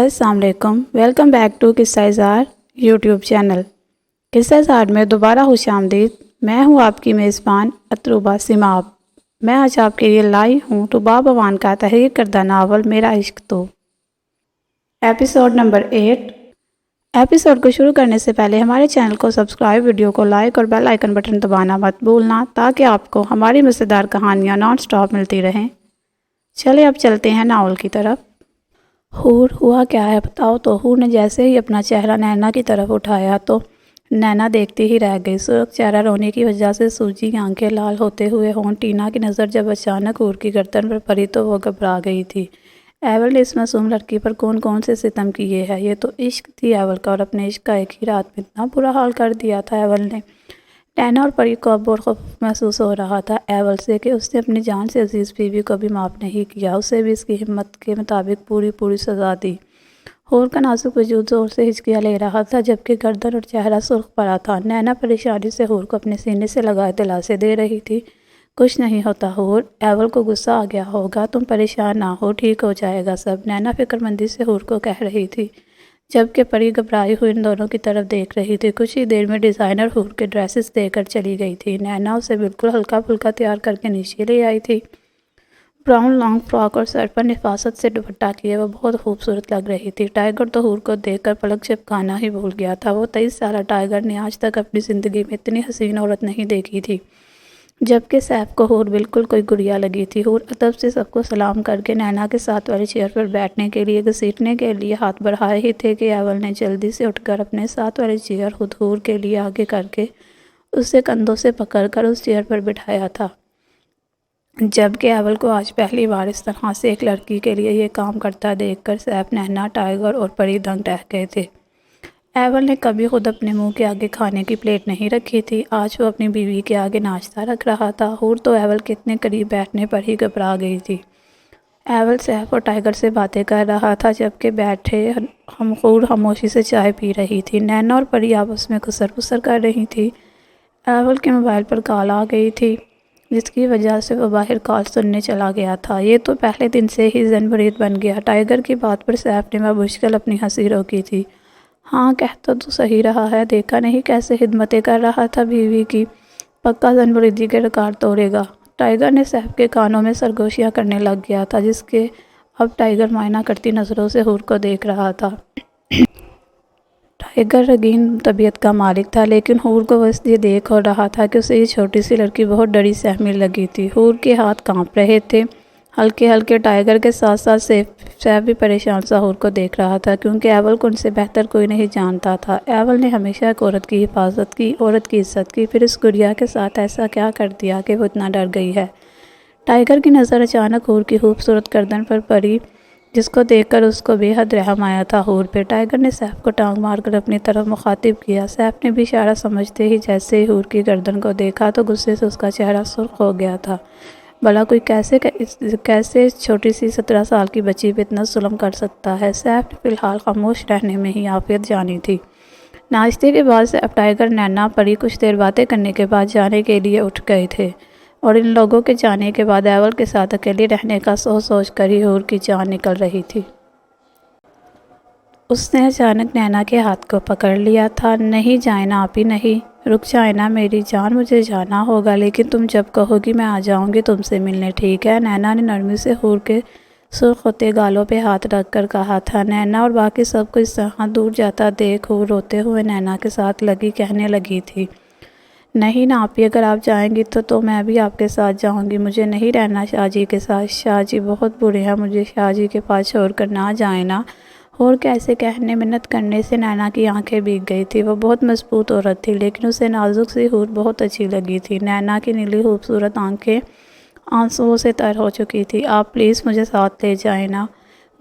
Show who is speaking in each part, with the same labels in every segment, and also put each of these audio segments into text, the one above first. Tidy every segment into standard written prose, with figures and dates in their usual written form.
Speaker 1: السلام علیکم، welcome back to قصہ اظہار یوٹیوب چینل۔ قصہ اظہار میں دوبارہ خوش آمدید۔ میں ہوں آپ کی میزبان اطروبہ سماب۔ میں آج آپ کے لیے لائی ہوں رباب عوان کا تحریر کردہ ناول میرا عشق تو۔ Episode number 8۔ ایپیسوڈ کو شروع کرنے سے پہلے ہمارے چینل کو سبسکرائب، ویڈیو کو لائک اور بیل آئیکن بٹن دبانا مت بھولنا تاکہ آپ کو ہماری مزیدار کہانیاں نان سٹاپ ملتی رہیں۔ چلے اب چلتے ہیں ناول کی طرف۔ حور، ہوا کیا ہے بتاؤ تو۔ حور نے جیسے ہی اپنا چہرہ نینا کی طرف اٹھایا تو نینا دیکھتی ہی رہ گئی۔ سرخ چہرہ رونے کی وجہ سے سوجی، آنکھیں لال ہوتے ہوئے ہونٹ۔ ٹینا کی نظر جب اچانک حور کی گردن پر پڑی تو وہ گھبرا گئی تھی۔ ایول نے اس معصوم لڑکی پر کون کون سے ستم کیے ہیں، یہ تو عشق تھی ایول کا، اور اپنے عشق کا ایک ہی رات میں اتنا برا حال کر دیا تھا ایول نے۔ نینا اور پری کو اب اور خوف محسوس ہو رہا تھا ایول سے کہ اس نے اپنی جان سے عزیز بیوی کو بھی معاف نہیں کیا، اسے بھی اس کی ہمت کے مطابق پوری سزا دی۔ حور کا نازک وجود زور سے ہچکیاں لے رہا تھا جبکہ گردن اور چہرہ سرخ پڑا تھا۔ نینا پریشانی سے حور کو اپنے سینے سے لگائے دلاسے دے رہی تھی۔ کچھ نہیں ہوتا حور، ایول کو غصہ آ گیا ہوگا، تم پریشان نہ ہو، ٹھیک ہو جائے گا سب، نینا فکر مندی سے حور کو کہہ رہی تھی جبکہ پری گھبرائی ہوئی ان دونوں کی طرف دیکھ رہی تھی۔ کچھ ہی دیر میں ڈیزائنر حور کے ڈریسز دے کر چلی گئی تھی۔ نینا اسے بالکل ہلکا پھلکا تیار کر کے نیچے لے آئی تھی۔ براؤن لانگ فراک اور سر پر نفاست سے دوپٹہ کیے وہ بہت خوبصورت لگ رہی تھی۔ ٹائیگر تو حور کو دیکھ کر پلک جھپکانا ہی بھول گیا تھا۔ وہ 23 سالہ ٹائیگر نے آج تک اپنی زندگی میں اتنی حسین عورت نہیں دیکھی تھی، جبکہ سیف کو حور بالکل کوئی گڑیا لگی تھی۔ حور ادب سے سب کو سلام کر کے نینا کے ساتھ والی چیئر پر بیٹھنے کے لیے گھسیٹنے کے لیے ہاتھ بڑھائے ہی تھے کہ ایول نے جلدی سے اٹھ کر اپنے ساتھ والی چیئر خود حور کے لیے آگے کر کے اسے کندھوں سے پکڑ کر اس چیئر پر بٹھایا تھا، جبکہ ایول کو آج پہلی بار اس طرح سے ایک لڑکی کے لیے یہ کام کرتا دیکھ کر سیف، نینا، ٹائیگر اور پری دنگ رہ گئے تھے۔ ایول نے کبھی خود اپنے منہ کے آگے کھانے کی پلیٹ نہیں رکھی تھی، آج وہ اپنی بیوی کے آگے ناشتہ رکھ رہا تھا۔ حور تو ایول کے اتنے قریب بیٹھنے پر ہی گھبرا گئی تھی۔ ایول سیف اور ٹائیگر سے باتیں کر رہا تھا جبکہ بیٹھے حور خاموشی سے چائے پی رہی تھی۔ نینا اور پری آپس میں خسر پسر کر رہی تھی۔ ایول کے موبائل پر کال آ گئی تھی جس کی وجہ سے وہ باہر کال سننے چلا گیا تھا۔ یہ تو پہلے دن سے ہی زن برید بن گیا۔ ٹائیگر کی بات پر سیف نے بمشکل اپنی ہنسی روکی تھی۔ ہاں کہتا تو صحیح رہا ہے، دیکھا نہیں کیسے خدمتیں کر رہا تھا بیوی کی، پکا زن بریدی کے ریکارڈ توڑے گا۔ ٹائیگر نے سیف کے کانوں میں سرگوشیاں کرنے لگ گیا تھا جس کے اب ٹائیگر معائنہ کرتی نظروں سے حور کو دیکھ رہا تھا۔ ٹائیگر رنگین طبیعت کا مالک تھا لیکن حور کو وہ اس لیے دیکھ ہو رہا تھا کہ اسے یہ چھوٹی سی لڑکی بہت ڈری سہمی لگی تھی۔ حور کے ہاتھ کانپ رہے تھے ہلکے۔ ٹائیگر کے ساتھ ساتھ سیف بھی پریشان سا حور کو دیکھ رہا تھا کیونکہ ایول کو ان سے بہتر کوئی نہیں جانتا تھا۔ ایول نے ہمیشہ ایک عورت کی حفاظت کی، عورت کی عزت کی، پھر اس گڑیا کے ساتھ ایسا کیا کر دیا کہ وہ اتنا ڈر گئی ہے؟ ٹائیگر کی نظر اچانک حور کی خوبصورت گردن پر پڑی جس کو دیکھ کر اس کو بے حد رحم آیا تھا حور پہ۔ ٹائیگر نے سیف کو ٹانگ مار کر اپنی طرف مخاطب کیا۔ سیف نے بھی اشارہ سمجھتے ہی جیسے ہی حور کی گردن کو دیکھا تو غصے سے اس کا چہرہ سرخ ہو گیا تھا۔ بھلا کوئی کیسے چھوٹی سی 17 سال کی بچی پہ اتنا ظلم کر سکتا ہے؟ سیف نے فی الحال خاموش رہنے میں ہی عافیت جانی تھی۔ ناشتے کے بعد سیف، ٹائیگر، نینا، پری کچھ دیر باتیں کرنے کے بعد جانے کے لیے اٹھ گئے تھے اور ان لوگوں کے جانے کے بعد ایول کے ساتھ اکیلی رہنے کا سوچ کر ہی حور کی جان نکل رہی تھی۔ اس نے اچانک نینا کے ہاتھ کو پکڑ لیا تھا۔ نہیں جائیں نا آپی، نہیں، رک جائیں نا میری جان، مجھے جانا ہوگا لیکن تم جب کہو گی میں آ جاؤں گی تم سے ملنے، ٹھیک ہے؟ نینا نے نرمی سے حور کے سرخ ہوتے گالوں پہ ہاتھ رکھ کر کہا تھا۔ نینا اور باقی سب کو اس طرح دور جاتا دیکھ حور روتے ہوئے نینا کے ساتھ کہنے لگی تھی، نہیں نا آپی، اگر آپ جائیں گی تو میں بھی آپ کے ساتھ جاؤں گی، مجھے نہیں رہنا شاہ جی کے ساتھ، شاہ جی بہت برے ہیں، مجھے شاہ جی کے پاس چھوڑ کر نہ جائیں نا۔ حور کے ایسے کہنے منت کرنے سے نینا کی آنکھیں بھیگ گئی تھی۔ وہ بہت مضبوط عورت تھی لیکن اسے نازک سی حور بہت اچھی لگی تھی۔ نینا کی نیلی خوبصورت آنکھیں آنسوؤں سے تر ہو چکی تھی۔ آپ پلیز مجھے ساتھ لے جائیں نا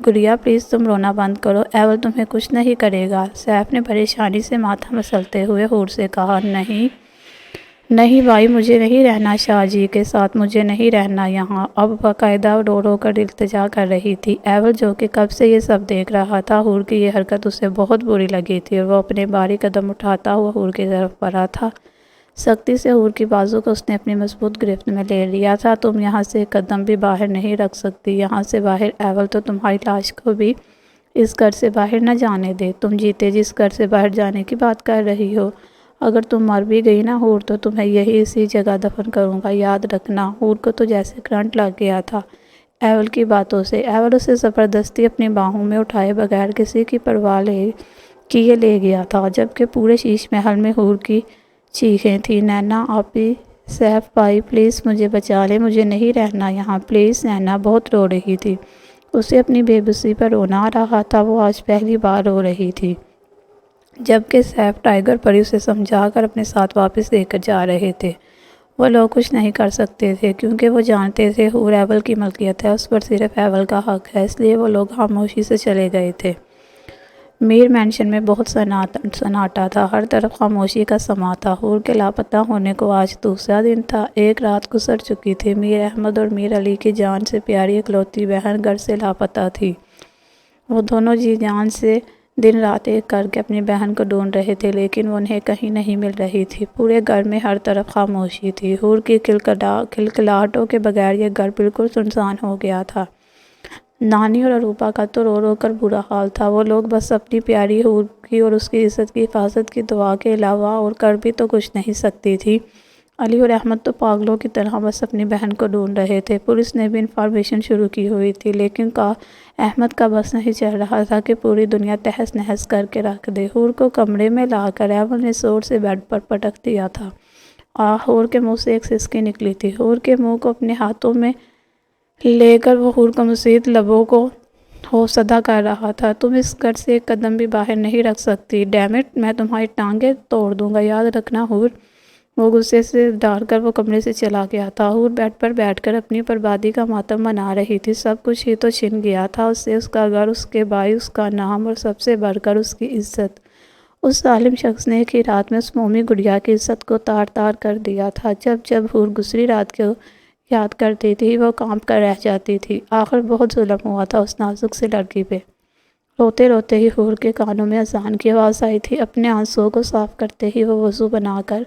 Speaker 1: گڑیا، پلیز تم رونا بند کرو، ایول تمہیں کچھ نہیں کرے گا۔ سیف نے پریشانی سے ماتھا مسلتے ہوئے حور سے کہا، نہیں بھائی، مجھے نہیں رہنا شاہ جی کے ساتھ، مجھے نہیں رہنا یہاں۔ اب باقاعدہ رو کر التجا کر رہی تھی۔ ایول جو کہ کب سے یہ سب دیکھ رہا تھا، حور کی یہ حرکت اسے بہت بری لگی تھی اور وہ اپنے باری قدم اٹھاتا ہوا حور کی طرف بڑھا تھا۔ سختی سے حور کی بازو کو اس نے اپنی مضبوط گرفت میں لے لیا تھا۔ تم یہاں سے ایک قدم بھی باہر نہیں رکھ سکتی، یہاں سے باہر ایول تو تمہاری لاش کو بھی اس گھر سے باہر نہ جانے دے۔ تم جیتے جس گھر سے باہر جانے کی بات کر رہی ہو، اگر تم مر بھی گئی نا حور تو تمہیں یہی اسی جگہ دفن کروں گا، یاد رکھنا۔ حور کو تو جیسے کرنٹ لگ گیا تھا ایول کی باتوں سے۔ ایول اسے زبردستی اپنی باہوں میں اٹھائے بغیر کسی کی پرواہ کیے لے گیا تھا، جبکہ پورے شیش محل میں حور کی چیخیں تھیں، نینا آپی، سیف بھائی پلیز مجھے بچا لیں، مجھے نہیں رہنا یہاں پلیز۔ نینا بہت رو رہی تھی، اسے اپنی بے بسی پر رونا آ رہا تھا، وہ آج پہلی بار رو رہی تھی۔ جبکہ سیف ٹائیگر پری اسے سمجھا کر اپنے ساتھ واپس لے کر جا رہے تھے، وہ لوگ کچھ نہیں کر سکتے تھے کیونکہ وہ جانتے تھے حور ایول کی ملکیت ہے، اس پر صرف ایول کا حق ہے، اس لیے وہ لوگ خاموشی سے چلے گئے تھے۔ میر مینشن میں بہت سناٹا تھا، ہر طرف خاموشی کا سماں تھا۔ حور کے لاپتہ ہونے کو آج دوسرا دن تھا، ایک رات گزر چکی تھی۔ میر احمد اور میر علی کی جان سے پیاری اکلوتی بہن گھر سے لاپتہ تھی۔ وہ دونوں جی جان سے دن رات ایک کر کے اپنی بہن کو ڈھونڈ رہے تھے، لیکن وہ انہیں کہیں نہیں مل رہی تھی۔ پورے گھر میں ہر طرف خاموشی تھی، حور کی کھلکھلاہٹوں کے بغیر یہ گھر بالکل سنسان ہو گیا تھا۔ نانی اور اروپا کا تو رو رو کر برا حال تھا، وہ لوگ بس اپنی پیاری حور کی اور اس کی عزت کی حفاظت کی دعا کے علاوہ اور کر بھی تو کچھ نہیں سکتی تھی۔ علی اور احمد تو پاگلوں کی طرح بس اپنی بہن کو ڈھونڈ رہے تھے۔ پولیس نے بھی انفارمیشن شروع کی ہوئی تھی، لیکن احمد کا بس نہیں چل رہا تھا کہ پوری دنیا تہس نہس کر کے رکھ دے۔ حور کو کمرے میں لا کر ایول نے زور سے بیڈ پر پٹک دیا تھا۔ حور کے منہ سے ایک سسکی نکلی تھی۔ حور کے منہ کو اپنے ہاتھوں میں لے کر وہ حور کو مزید لبوں کو ہوفزدہ کر رہا تھا۔ تم اس گھر سے ایک قدم بھی باہر نہیں رکھ سکتی، ڈیم اٹ، میں تمہاری ٹانگیں توڑ دوں گا، یاد رکھنا حور۔ وہ غصے سے ڈال کر وہ کمرے سے چلا گیا تھا۔ حور بیڈ پر بیٹھ کر اپنی بربادی کا ماتم منا رہی تھی، سب کچھ ہی تو چھن گیا تھا اس سے، اس کا گھر، اس کے بھائی، اس کا نام اور سب سے بڑھ کر اس کی عزت۔ اس ظالم شخص نے ایک ہی رات میں اس مومی گڑیا کی عزت کو تار تار کر دیا تھا۔ جب جب حور گزری رات کو یاد کرتی تھی وہ کانپ کر رہ جاتی تھی، آخر بہت ظلم ہوا تھا اس نازک سی لڑکی پہ۔ روتے روتے ہی حور کے کانوں میں اذان کی آواز آئی تھی، اپنے آنسوؤں کو صاف کرتے ہی وہ وضو بنا کر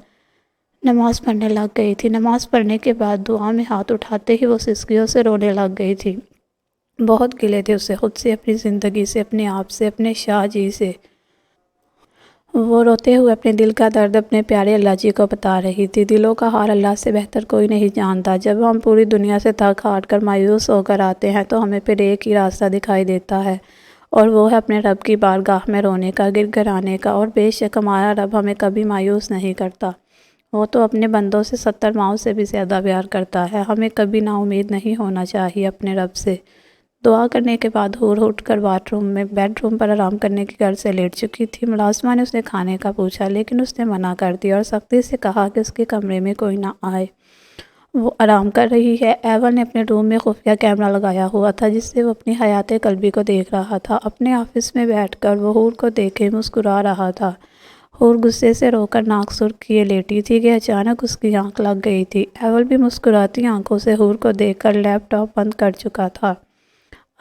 Speaker 1: نماز پڑھنے لگ گئی تھی۔ نماز پڑھنے کے بعد دعا میں ہاتھ اٹھاتے ہی وہ سسکیوں سے رونے لگ گئی تھی۔ بہت گلے تھے اسے خود سے، اپنی زندگی سے، اپنے آپ سے، اپنے شاہ جی سے۔ وہ روتے ہوئے اپنے دل کا درد اپنے پیارے اللہ جی کو بتا رہی تھی۔ دلوں کا حال اللہ سے بہتر کوئی نہیں جانتا۔ جب ہم پوری دنیا سے تھک ہار کر مایوس ہو کر آتے ہیں تو ہمیں پھر ایک ہی راستہ دکھائی دیتا ہے، اور وہ ہے اپنے رب کی بارگاہ میں رونے کا، گر گرانے کا، اور بے شک ہمارا رب ہمیں کبھی مایوس نہیں کرتا۔ وہ تو اپنے بندوں سے 70 ماؤں سے بھی زیادہ پیار کرتا ہے، ہمیں کبھی نا امید نہیں ہونا چاہیے اپنے رب سے۔ دعا کرنے کے بعد حور اٹھ کر بیڈ روم پر آرام کرنے کی غرض سے لیٹ چکی تھی۔ ملازمہ نے اسے کھانے کا پوچھا، لیکن اس نے منع کر دیا اور سختی سے کہا کہ اس کے کمرے میں کوئی نہ آئے، وہ آرام کر رہی ہے۔ ایول نے اپنے روم میں خفیہ کیمرہ لگایا ہوا تھا جس سے وہ اپنی حیات قلبی کو دیکھ رہا تھا۔ اپنے آفس میں بیٹھ کر وہ حور کو دیکھے مسکرا رہا تھا۔ حور غصے سے رو کر ناک سرخ کیے لیٹی تھی کہ اچانک اس کی آنکھ لگ گئی تھی۔ ایول بھی مسکراتی آنکھوں سے حور کو دیکھ کر لیپ ٹاپ بند کر چکا تھا۔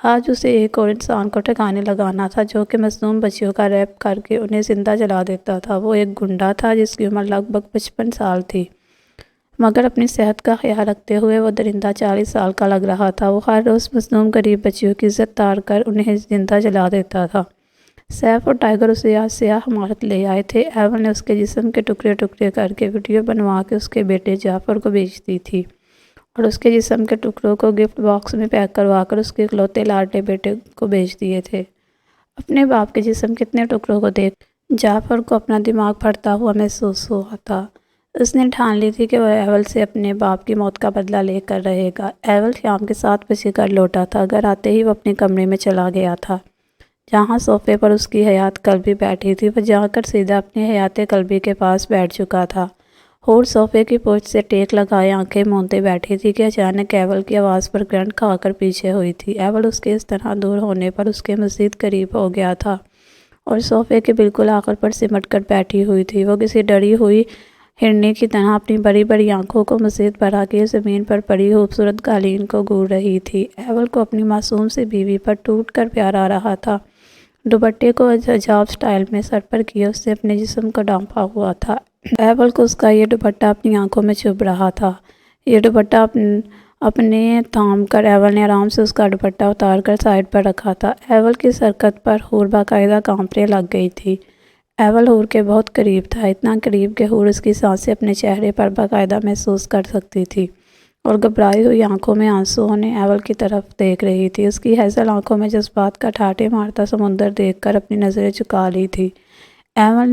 Speaker 1: آج اسے ایک اور انسان کو ٹھکانے لگانا تھا جو کہ مظلوم بچیوں کا ریپ کر کے انہیں زندہ جلا دیتا تھا۔ وہ ایک گنڈا تھا جس کی عمر لگ بھگ 55 سال تھی، مگر اپنی صحت کا خیال رکھتے ہوئے وہ درندہ 40 سال کا لگ رہا تھا۔ وہ ہر روز مظلوم غریب بچیوں کی عزت تار کر انہیں زندہ جلا دیتا تھا۔ سیف اور ٹائیگر اسے آج سیاہ عمارت لے آئے تھے۔ ایول نے اس کے جسم کے ٹکڑے ٹکڑے کر کے ویڈیو بنوا کے اس کے بیٹے جعفر کو بھیج دی تھی، اور اس کے جسم کے ٹکڑوں کو گفٹ باکس میں پیک کروا کر اس کے اکلوتے لاڈلے بیٹے کو بھیج دیے تھے۔ اپنے باپ کے جسم کے اتنے ٹکڑوں کو دیکھ جعفر کو اپنا دماغ پھٹتا ہوا محسوس ہوا تھا۔ اس نے ٹھان لی تھی کہ وہ ایول سے اپنے باپ کی موت کا بدلہ لے کر رہے گا۔ ایول شام کے 7 بجے گھر لوٹا تھا۔ گھر آتے ہی وہ اپنے کمرے میں چلا گیا تھا جہاں صوفے پر اس کی حیات قلبی بیٹھی تھی۔ وہ جا کر سیدھا اپنے حیات قلبی کے پاس بیٹھ چکا تھا۔ حور صوفے کی پوچھ سے ٹیک لگائے آنکھیں موندے بیٹھی تھی کہ اچانک ایول کی آواز پر کرنٹ کھا کر پیچھے ہوئی تھی۔ ایول اس کے اس طرح دور ہونے پر اس کے مزید قریب ہو گیا تھا اور صوفے کے بالکل آخر پر سمٹ کر بیٹھی ہوئی تھی۔ وہ کسی ڈری ہوئی ہرنی کی طرح اپنی بڑی بڑی آنکھوں کو مزید بڑھا کے زمین پر پڑی خوبصورت قالین کو گھور رہی تھی۔ ایول کو اپنی معصوم سی بیوی پر ٹوٹ کر پیار آ رہا تھا۔ دوپٹے کو عجاب سٹائل میں سر پر کیے اس نے اپنے جسم کو ڈھانپا ہوا تھا۔ ایول کو اس کا یہ دوپٹہ اپنی آنکھوں میں چبھ رہا تھا۔ یہ دوپٹہ اپنے تھام کر ایول نے آرام سے اس کا دوپٹہ اتار کر سائڈ پر رکھا تھا۔ ایول کی حرکت پر حور باقاعدہ کانپنے لگ گئی تھی۔ ایول حور کے بہت قریب تھا، اتنا قریب کہ حور اس کی سانسیں اپنے چہرے پر باقاعدہ محسوس کر سکتی تھی، اور گھبرائی ہوئی آنکھوں میں آنسوؤں نے ایول کی طرف دیکھ رہی تھی۔ اس کی ہیزل آنکھوں میں جذبات کا ٹھاٹھے مارتا سمندر دیکھ کر اپنی نظریں جھکا لی تھی۔ ایول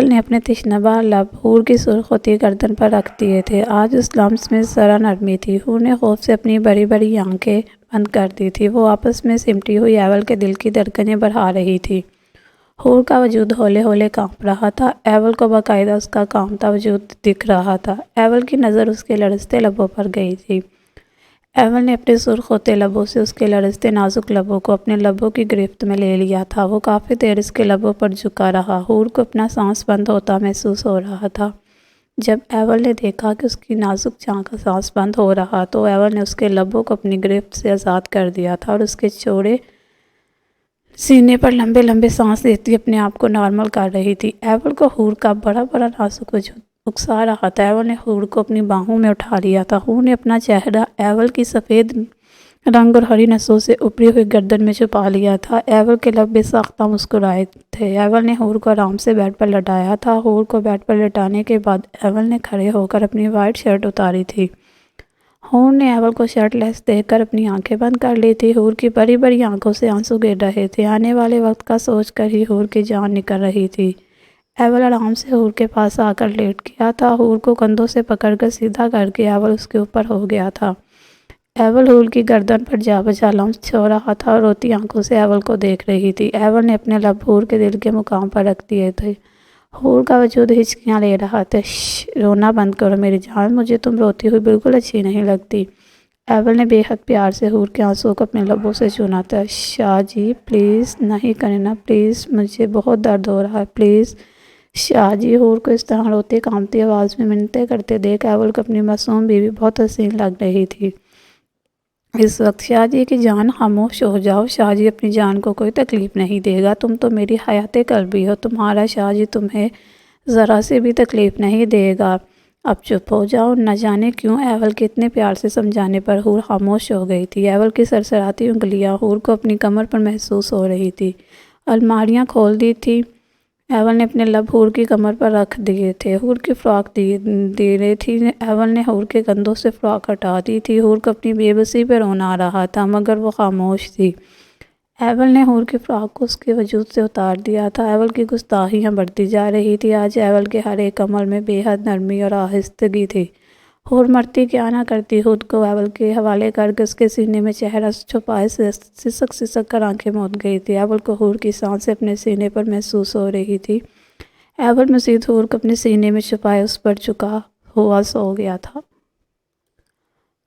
Speaker 1: نے اپنے تشنہا لب حور کی سرخ ہوتی گردن پر رکھ دیے تھے۔ آج اس لمس میں ذرا نرمی تھی۔ حور نے خوف سے اپنی بڑی بڑی آنکھیں بند کر دی تھی۔ وہ آپس میں سمٹی ہوئی ایول کے دل کی دھڑکنیں بڑھا رہی تھی۔ حور کا وجود ہولے ہولے کانپ رہا تھا۔ ایول کو باقاعدہ اس کا کانپتا وجود دکھ رہا تھا۔ ایول کی نظر اس کے لرزتے لبوں پر گئی تھی۔ ایول نے اپنے سرخ ہوتے لبوں سے اس کے لرزتے نازک لبوں کو اپنے لبوں کی گرفت میں لے لیا تھا۔ وہ کافی دیر اس کے لبوں پر جھکا رہا۔ حور کو اپنا سانس بند ہوتا محسوس ہو رہا تھا۔ جب ایول نے دیکھا کہ اس کی نازک جاں کا سانس بند ہو رہا تو ایول نے اس کے لبوں کو اپنی گرفت سے آزاد کر دیا تھا اور اس کے چوڑے سینے پر لمبے لمبے سانس لیتی اپنے آپ کو نارمل کر رہی تھی۔ ایول کو حور کا بڑا بڑا نازک وجود اکسا رہا تھا۔ ایول نے حور کو اپنی باہوں میں اٹھا لیا تھا۔ حور نے اپنا چہرہ ایول کی سفید رنگ اور ہری نسوں سے ابری ہوئی گردن میں چھپا لیا تھا۔ ایول کے لب بے ساختہ مسکرائے تھے۔ ایول نے حور کو آرام سے بیڈ پر لٹایا تھا۔ حور کو بیڈ پر لٹانے کے بعد ایول نے کھڑے ہو کر اپنی وائٹ شرٹ اتاری تھی۔ حور نے ایول کو شرٹ لیس دیکھ کر اپنی آنکھیں بند کر لی تھی۔ حور کی بڑی بڑی آنکھوں سے آنسو گر رہے تھے۔ آنے والے وقت کا سوچ کر ہی حور کی جان نکل رہی تھی۔ ایول آرام سے حور کے پاس آ کر لیٹ گیا تھا۔ حور کو کندھوں سے پکڑ کر سیدھا کر کے ایول اس کے اوپر ہو گیا تھا۔ ایول حور کی گردن پر جا بجا لمس چھو رہا تھا اور روتی آنکھوں سے ایول کو دیکھ رہی تھی۔ ایول نے اپنے لب حور کے دل کے مقام پر رکھ دیے تھے۔ حور کا وجود ہچکیاں لے رہا تھا۔ رونا بند کرو میری جان، مجھے تم روتی ہوئی بالکل اچھی نہیں لگتی۔ ایول نے بے حد پیار سے حور کے آنسوؤں کو اپنے لبوں سے چونا تھا۔ شاہ جی پلیز نہیں کرنا، پلیز مجھے بہت درد ہو رہا ہے، پلیز شاہ جی۔ حور کو اس طرح روتی کانپتی آواز میں منتیں کرتے دیکھ ایول کو اپنی معصوم بیوی بہت حسین لگ رہی تھی۔ اس وقت شاہ جی کی جان خاموش ہو جاؤ، شاہ جی اپنی جان کو کوئی تکلیف نہیں دے گا، تم تو میری حیات قلبی ہو، تمہارا شاہ جی تمہیں ذرا سے بھی تکلیف نہیں دے گا، اب چپ ہو جاؤ۔ نہ جانے کیوں ایول کے اتنے پیار سے سمجھانے پر حور خاموش ہو گئی تھی۔ ایول کی سرسراتی انگلیاں حور کو اپنی کمر پر محسوس ہو رہی تھی۔ الماریاں کھول دی تھی۔ ایول نے اپنے لب حور کی کمر پر رکھ دیے تھے۔ حور کی فراق دے رہی تھی۔ ایول نے حور کے کندھوں سے فراق ہٹا دی تھی۔ حور کو اپنی بے بسی پہ رونا آ رہا تھا مگر وہ خاموش تھی۔ ایول نے حور کی فراق کو اس کے وجود سے اتار دیا تھا۔ ایول کی گستاخیاں بڑھتی جا رہی تھی۔ آج ایول کے ہر ایک عمل میں بے حد نرمی اور آہستگی تھی۔ حور مرتی کیا نہ کرتی، خود کو ایول کے حوالے کر کے اس کے سینے میں چہرہ چھپائے سسک سسک کر آنکھیں موند گئی تھی۔ ایول کو حور کی سانسیں اپنے سینے پر محسوس ہو رہی تھی۔ ایول مزید حور کو اپنے سینے میں چھپائے اس پر جھکا ہوا سو گیا تھا۔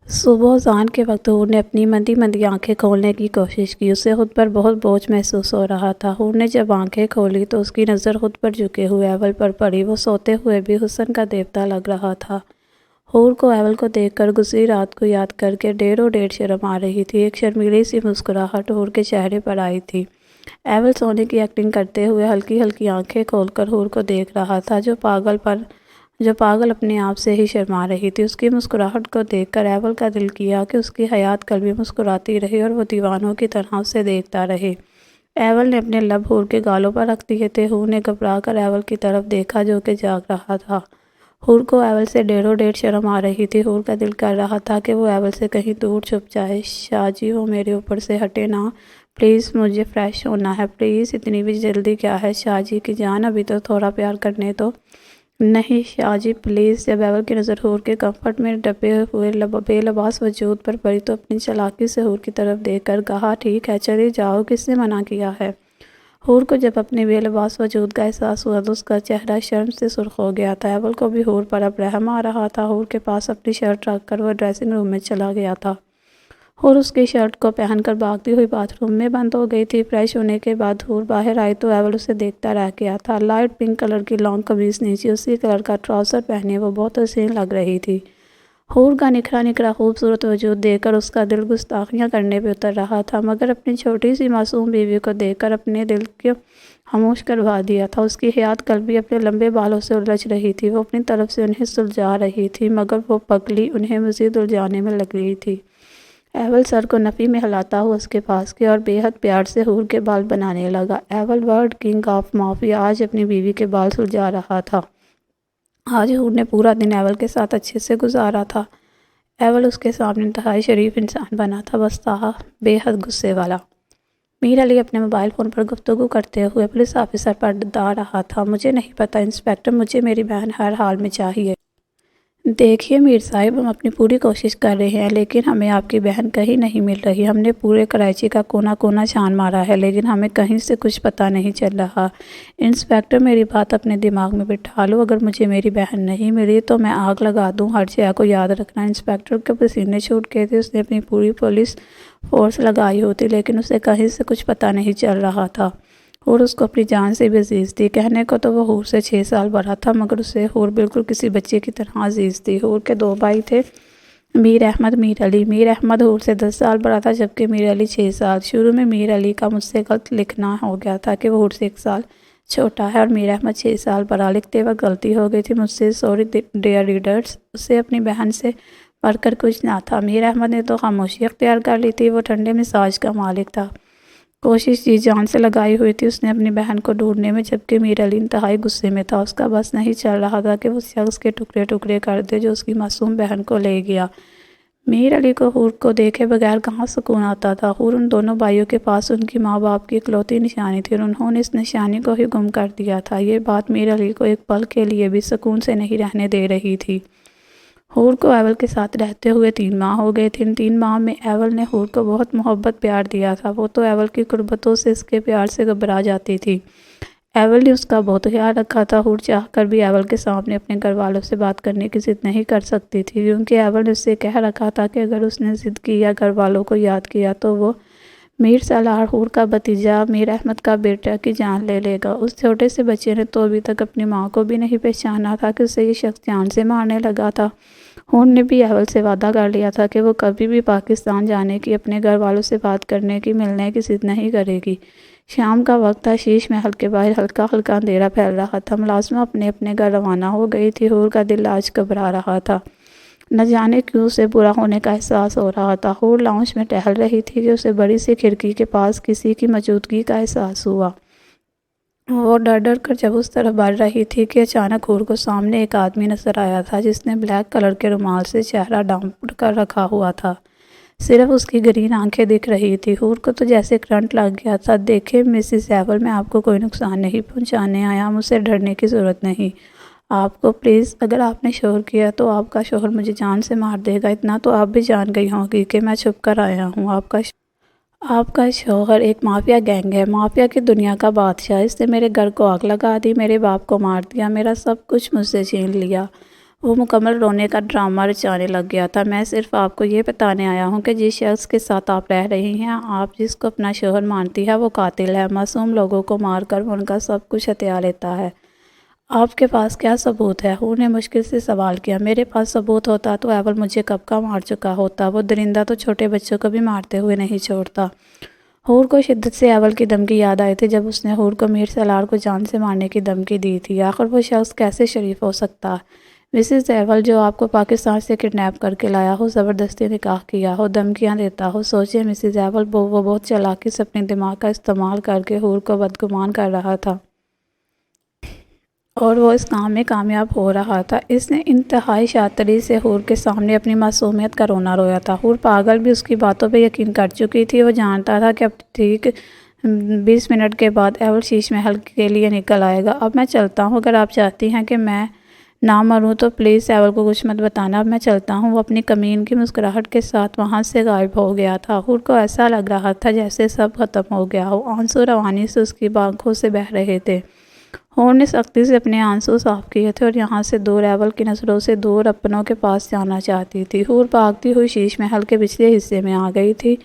Speaker 1: صبح اذان کے وقت حور نے اپنی مندی مندی آنکھیں کھولنے کی کوشش کی۔ اسے خود پر بہت بوجھ محسوس ہو رہا تھا۔ حور نے جب آنکھیں کھولی تو اس کی نظر خود پر جھکے ہوئے ایول پر پڑی۔ وہ سوتے ہوئے بھی حسن کا دیوتا لگ رہا تھا۔ حور کو ایول کو دیکھ کر گزری رات کو یاد کر کے ڈیروں ڈیر شرم آ رہی تھی۔ ایک شرمیلی سی مسکراہٹ حور کے چہرے پر آئی تھی۔ ایول سونے کی ایکٹنگ کرتے ہوئے ہلکی ہلکی آنکھیں کھول کر حور کو دیکھ رہا تھا جو پاگل اپنے آپ سے ہی شرما رہی تھی۔ اس کی مسکراہٹ کو دیکھ کر ایول کا دل کیا کہ اس کی حیات قلبی مسکراتی رہے اور وہ دیوانوں کی طرح اسے دیکھتا رہے۔ ایول نے اپنے لب حور کے گالوں پر رکھ دیے تھے۔ حور نے گھبرا کر ایول کی طرف دیکھا جو کہ جاگ رہا تھا۔ حور کو ایول سے ڈیروں ڈیر شرم آ رہی تھی۔ حور کا دل کر رہا تھا کہ وہ ایول سے کہیں دور چھپ جائے۔ شاہ جی وہ میرے اوپر سے ہٹے نہ، پلیز مجھے فریش ہونا ہے، پلیز اتنی بھی جلدی کیا ہے شاہ جی کی جان، ابھی تو تھوڑا پیار کرنے تو۔ نہیں شاہ جی پلیز۔ جب ایول کی نظر حور کے کمفرٹ میں ڈبے ہوئے بے لباس وجود پر پڑی تو اپنی چالاکی سے حور کی طرف دیکھ کر کہا ٹھیک ہے چلی جاؤ، کس نے منع کیا ہے۔ حور کو جب اپنے بے لباس وجود کا احساس ہوا تو اس کا چہرہ شرم سے سرخ ہو گیا تھا۔ ایول کو بھی حور پر اب رحم آ رہا تھا۔ حور کے پاس اپنی شرٹ رکھ کر وہ ڈریسنگ روم میں چلا گیا تھا۔ حور اس کی شرٹ کو پہن کر بھاگتی ہوئی باتھ روم میں بند ہو گئی تھی۔ فریش ہونے کے بعد حور باہر آئی تو ایول اسے دیکھتا رہ گیا تھا۔ لائٹ پنک کلر کی لانگ قمیص نیچے اسی کلر کا ٹراؤزر پہنے وہ بہت حسین لگ رہی تھی۔ حور کا نکھرا نکھرا خوبصورت وجود دیکھ کر اس کا دل گستاخیاں کرنے پہ اتر رہا تھا مگر اپنی چھوٹی سی معصوم بیوی کو دیکھ کر اپنے دل خاموش کروا دیا تھا۔ اس کی حیات قلبی اپنے لمبے بالوں سے الجھ رہی تھی، وہ اپنی طرف سے انہیں سلجھا رہی تھی، مگر وہ پگلی انہیں مزید الجھانے میں لگ رہی تھی۔ ایول سر کو نفی میں ہلاتا ہوا اس کے پاس گیا اور بے حد پیار سے حور کے بال بنانے لگا۔ Evil world king of mafia آج اپنی بیوی کے بال سلجھا رہا تھا۔ آج حور نے پورا دن ایول کے ساتھ اچھے سے گزارا تھا۔ ایول اس کے سامنے انتہائی شریف انسان بنا تھا، بس تھا بے حد غصے والا۔ میر علی اپنے موبائل فون پر گفتگو کرتے ہوئے پولیس آفیسر پر ڈانٹ رہا تھا۔ مجھے نہیں پتہ انسپکٹر، مجھے میری بہن ہر حال میں چاہیے۔ دیکھیے میر صاحب، ہم اپنی پوری کوشش کر رہے ہیں لیکن ہمیں آپ کی بہن کہیں نہیں مل رہی۔ ہم نے پورے کراچی کا کونا کونا چھان مارا ہے لیکن ہمیں کہیں سے کچھ پتہ نہیں چل رہا۔ انسپکٹر میری بات اپنے دماغ میں بٹھا لو، اگر مجھے میری بہن نہیں ملی تو میں آگ لگا دوں۔ ہر جگہ کو یاد رکھنا۔ انسپکٹر کے پسینے چھوٹ گئے تھے، اس نے اپنی پوری پولیس فورس لگائی ہوتی لیکن اسے کہیں سے کچھ پتہ نہیں چل رہا تھا۔ حور اس کو اپنی جان سے بھی عزیز تھی۔ کہنے کو تو وہ حور سے 6 سال بڑا تھا مگر اسے حور بالکل کسی بچے کی طرح عزیز تھی۔ حور کے 2 بھائی تھے، میر احمد، میر علی۔ میر احمد حور سے 10 سال بڑا تھا جبکہ میر علی 6 سال۔ شروع میں میر علی کا مجھ سے غلط لکھنا ہو گیا تھا کہ وہ حور سے 1 سال چھوٹا ہے اور میر احمد 6 سال بڑا۔ لکھتے وقت غلطی ہو گئی تھی مجھ سے، سوری ڈیئر ریڈرز۔ اسے اپنی بہن سے بڑھ کر کچھ نہ تھا۔ میر احمد نے تو خاموشی اختیار کر لی تھی، وہ ٹھنڈے مزاج کا مالک تھا، کوشش جی جان سے لگائی ہوئی تھی اس نے اپنی بہن کو ڈھونڈنے میں، جبکہ میر علی انتہائی غصے میں تھا۔ اس کا بس نہیں چل رہا تھا کہ وہ شخص کے ٹکڑے ٹکڑے کر دے جو اس کی معصوم بہن کو لے گیا۔ میر علی کو حور کو دیکھے بغیر کہاں سکون آتا تھا۔ حور ان دونوں بھائیوں کے پاس ان کی ماں باپ کی اکلوتی نشانی تھی اور انہوں نے اس نشانی کو ہی گم کر دیا تھا۔ یہ بات میر علی کو ایک پل کے لیے بھی سکون سے نہیں رہنے دے رہی تھی۔ حور کو ایول کے ساتھ رہتے ہوئے 3 ماہ ہو گئے تھے۔ ان 3 ماہ میں ایول نے حور کو بہت محبت پیار دیا تھا۔ وہ تو ایول کی قربتوں سے، اس کے پیار سے گھبرا جاتی تھی۔ ایول نے اس کا بہت خیال رکھا تھا۔ حور چاہ کر بھی ایول کے سامنے اپنے گھر والوں سے بات کرنے کی ضد نہیں کر سکتی تھی کیونکہ ایول نے اس سے کہہ رکھا تھا کہ اگر اس نے ضد کی یا گھر والوں کو یاد کیا تو وہ میر سالار حور کا بھتیجا میر احمد کا بیٹا کی جان لے لے گا۔ اس چھوٹے سے بچے نے تو ابھی تک اپنی ماں کو بھی نہیں پہچانا تھا کہ اسے یہ شخص جان سے مارنے لگا تھا۔ حور نے بھی ایول سے وعدہ کر لیا تھا کہ وہ کبھی بھی پاکستان جانے کی، اپنے گھر والوں سے بات کرنے کی، ملنے کی ضد نہیں کرے گی۔ شام کا وقت تھا، شیش محل کے باہر ہلکا ہلکا اندھیرا پھیل رہا تھا۔ ملازمہ اپنے اپنے گھر روانہ ہو گئی تھی۔ حور کا دل آج گھبرا رہا تھا، نہ جانے کیوں اسے برا ہونے کا احساس ہو رہا تھا۔ حور لاؤنج میں ٹہل رہی تھی کہ اسے بڑی سی کھڑکی کے پاس کسی کی موجودگی کا احساس ہوا۔ وہ ڈر ڈر کر جب اس طرف بڑھ رہی تھی کہ اچانک حور کو سامنے ایک آدمی نظر آیا تھا جس نے بلیک کلر کے رومال سے چہرہ ڈھانپ کر رکھا ہوا تھا، صرف اس کی گرین آنکھیں دکھ رہی تھی۔ حور کو تو جیسے کرنٹ لگ گیا تھا۔ دیکھیں مسز ایول، میں آپ کو کوئی نقصان نہیں پہنچانے آیا، مجھ سے ڈرنے کی ضرورت نہیں آپ کو، پلیز۔ اگر آپ نے شور کیا تو آپ کا شوہر مجھے جان سے مار دے گا۔ اتنا تو آپ بھی جان گئی ہوں گی کہ میں چھپ کر آیا ہوں۔ آپ کا شوہر ایک مافیا گینگ ہے، مافیا کی دنیا کا بادشاہ۔ اس نے میرے گھر کو آگ لگا دی، میرے باپ کو مار دیا، میرا سب کچھ مجھ سے چھین لیا۔ وہ مکمل رونے کا ڈرامہ رچانے لگ گیا تھا۔ میں صرف آپ کو یہ بتانے آیا ہوں کہ جس شخص کے ساتھ آپ رہ رہی ہیں، آپ جس کو اپنا شوہر مانتی ہے، وہ قاتل ہے، معصوم لوگوں کو مار کر وہ ان کا سب کچھ ہتھیا لیتا ہے۔ آپ کے پاس کیا ثبوت ہے؟ حور نے مشکل سے سوال کیا۔ میرے پاس ثبوت ہوتا تو ایول مجھے کب کا مار چکا ہوتا۔ وہ درندہ تو چھوٹے بچوں کو بھی مارتے ہوئے نہیں چھوڑتا۔ حور کو شدت سے ایول کی دھمکی یاد آئی تھی جب اس نے حور کو میر سالار کو جان سے مارنے کی دھمکی دی تھی۔ آخر وہ شخص کیسے شریف ہو سکتا؟ مسز ایول جو آپ کو پاکستان سے کڈنیپ کر کے لایا ہو، زبردستی نکاح کیا ہو، دھمکیاں دیتا ہو۔ سوچیں مسز ایول، وہ بہت چالاکی سے اپنے دماغ کا استعمال کر کے حور کو بدگمان کر رہا تھا اور وہ اس کام میں کامیاب ہو رہا تھا۔ اس نے انتہائی شاطری سے حور کے سامنے اپنی معصومیت کا رونا رویا تھا۔ حور پاگل بھی اس کی باتوں پہ یقین کر چکی تھی۔ وہ جانتا تھا کہ اب ٹھیک 20 منٹ کے بعد ایول شیش محل کے لیے نکل آئے گا۔ اب میں چلتا ہوں، اگر آپ چاہتی ہیں کہ میں نہ مروں تو پلیز ایول کو کچھ مت بتانا، اب میں چلتا ہوں۔ وہ اپنی کمین کی مسکراہٹ کے ساتھ وہاں سے غائب ہو گیا تھا۔ حور کو ایسا لگ رہا تھا جیسے سب ختم ہو گیا ہو، آنسو روانی سے اس کی آنکھوں سے بہہ رہے تھے۔ حور نے سختی سے اپنے آنسو صاف کیے تھے اور یہاں سے دور، ایول کی نظروں سے دور، اپنوں کے پاس جانا چاہتی تھی۔ حور بھاگتی ہوئی شیش محل کے پچھلے حصے میں آ گئی تھی۔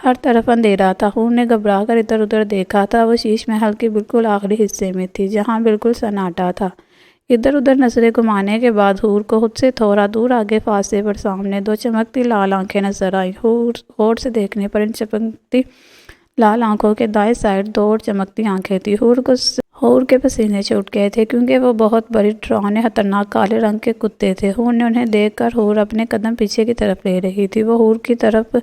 Speaker 1: ہر طرف اندھیرا تھا۔ حور نے گھبرا کر ادھر ادھر دیکھا تھا۔ وہ شیش محل کے بالکل آخری حصے میں تھی جہاں بالکل سناٹا تھا۔ ادھر ادھر نظریں گھمانے کے بعد حور کو خود سے تھوڑا دور آگے فاصلے پر سامنے 2 چمکتی لال آنکھیں نظر آئیں۔ حور سے دیکھنے پر ان چمکتی لال آنکھوں کے دائیں سائڈ 2 اور چمکتی آنکھیں تھیں۔ حور کے پسینے چھوٹ گئے تھے کیونکہ وہ بہت بڑی ڈراؤنے خطرناک کالے رنگ کے کتے تھے۔ حور نے انہیں دیکھ کر حور اپنے قدم پیچھے کی طرف لے رہی تھی۔ وہ حور کی طرف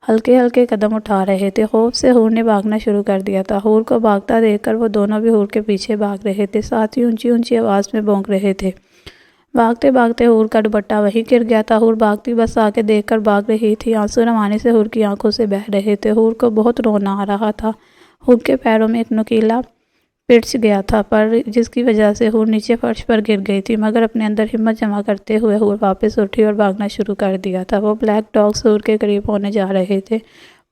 Speaker 1: ہلکے ہلکے قدم اٹھا رہے تھے۔ خوف سے حور نے بھاگنا شروع کر دیا تھا۔ حور کو بھاگتا دیکھ کر وہ دونوں بھی حور کے پیچھے بھاگ رہے تھے، ساتھ ہی اونچی اونچی آواز میں بونک رہے تھے۔ بھاگتے بھاگتے حور کا دوپٹہ وہیں گر گیا تھا۔ حور بھاگتی بس آگے دیکھ کر بھاگ رہی تھی۔ آنسو روانی سے حور کی آنکھوں سے بہہ رہے تھے۔ حور کو بہت رونا آ رہا تھا۔ حور کے پیروں میں ایک نوکیلا پچ گیا تھا پر جس کی وجہ سے حور نیچے فرش پر گر گئی تھی، مگر اپنے اندر ہمت جمع کرتے ہوئے حور واپس اٹھی اور بھاگنا شروع کر دیا تھا۔ وہ بلیک ڈاگز حور کے قریب ہونے جا رہے تھے۔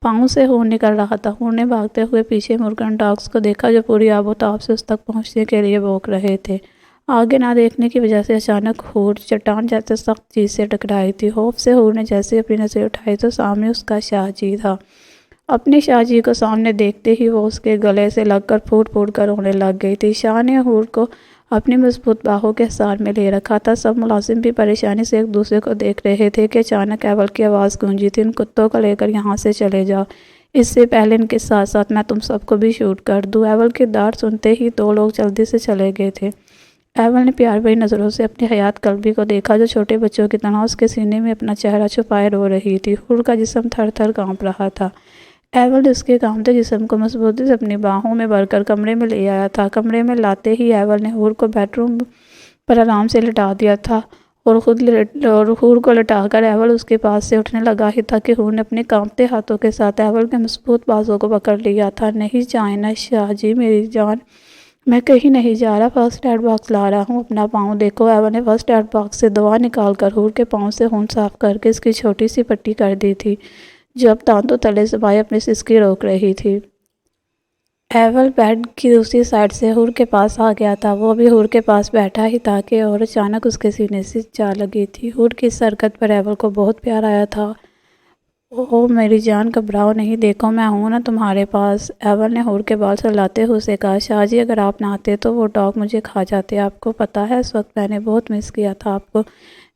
Speaker 1: پاؤں سے خون نکل رہا تھا۔ حور نے بھاگتے ہوئے پیچھے مڑ کر ڈاگز کو دیکھا جو پوری آب و تاب سے اس تک پہنچنے کے لیے بھونک رہے تھے۔ آگے نہ دیکھنے کی وجہ سے اچانک حور چٹان جیسے سخت چیز سے ٹکرائی تھی۔ خوف سے حور نے جیسے اپنی نظر اٹھائی تو سامنے اس کا شاہ جی تھا۔ اپنے شاہ جی کو سامنے دیکھتے ہی وہ اس کے گلے سے لگ کر پھوٹ پھوٹ کر رونے لگ گئی تھی۔ شاہ نے حور کو اپنی مضبوط باہوں کے حصار میں لے رکھا تھا۔ سب ملازم بھی پریشانی سے ایک دوسرے کو دیکھ رہے تھے کہ اچانک ایول کی آواز گونجی تھی، ان کتوں کو لے کر یہاں سے چلے جاؤ، اس سے پہلے ان کے ساتھ ساتھ میں تم سب کو بھی شوٹ کر دوں۔ ایول کی ڈانٹ سنتے ہی 2 لوگ جلدی سے چلے گئے تھے۔ ایول نے پیار بھری نظروں سے اپنی حیات قلبی کو دیکھا جو چھوٹے بچوں کی طرح اس کے سینے میں اپنا چہرہ چھپائے رو رہی تھی۔ حور کا جسم تھر تھر کانپ رہا تھا۔ ایول اس کے کانپتے جسم کو مضبوطی سے اپنی باہوں میں بھر کر کمرے میں لے آیا تھا۔ کمرے میں لاتے ہی ایول نے حور کو بیڈ روم پر آرام سے لٹا دیا تھا اور حور کو لٹا کر ایول اس کے پاس سے اٹھنے لگا ہی تھا کہ حور نے اپنے کانپتے ہاتھوں کے ساتھ ایول کے مضبوط بازوں کو پکڑ لیا تھا۔ نہیں جائیں نا شاہ جی میری جان، میں کہیں نہیں جا رہا، فرسٹ ایڈ باکس لا رہا ہوں، اپنا پاؤں دیکھو۔ ایول نے فرسٹ ایڈ باکس سے دوا نکال کر حور کے پاؤں سے خون صاف کر کے اس کی چھوٹی سی پٹی کر دی تھی جو اب دانتوں تلے دبائے اپنی سسکی روک رہی تھی۔ ایول بیڈ کی دوسری سائڈ سے حور کے پاس آ گیا تھا۔ وہ بھی حور کے پاس بیٹھا ہی تھا کہ اور اچانک اس کے سینے سے جا لگی تھی۔ حور کی اس حرکت پر ایول کو بہت پیار آیا تھا۔ اوہ میری جان گھبراؤ نہیں، دیکھو میں ہوں نا تمہارے پاس۔ ایول نے حور کے بال سہلاتے ہوئے اسے کہا، شاہ جی اگر آپ نہ آتے تو وہ ڈاگ مجھے کھا جاتے، آپ کو پتہ ہے اس وقت میں نے بہت مس کیا تھا آپ کو۔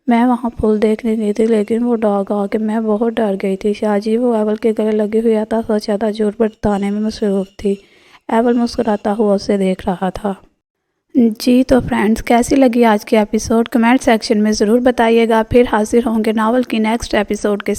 Speaker 1: میں وہاں پھول دیکھنے گئی تھی لیکن وہ ڈاگ آ کے میں بہت ڈر گئی تھی شاہ جی۔ وہ ایول کے گلے لگے ہوئے تھا، سوچا تھا جھوٹ بتانے میں مصروف تھی۔ ایول مسکراتا ہوا اسے دیکھ رہا تھا۔ جی تو فرینڈز کیسی لگی آج کی ایپیسوڈ کمنٹ سیکشن میں ضرور بتائیے گا۔ پھر حاضر ہوں گے ناول کی نیکسٹ ایپیسوڈ کے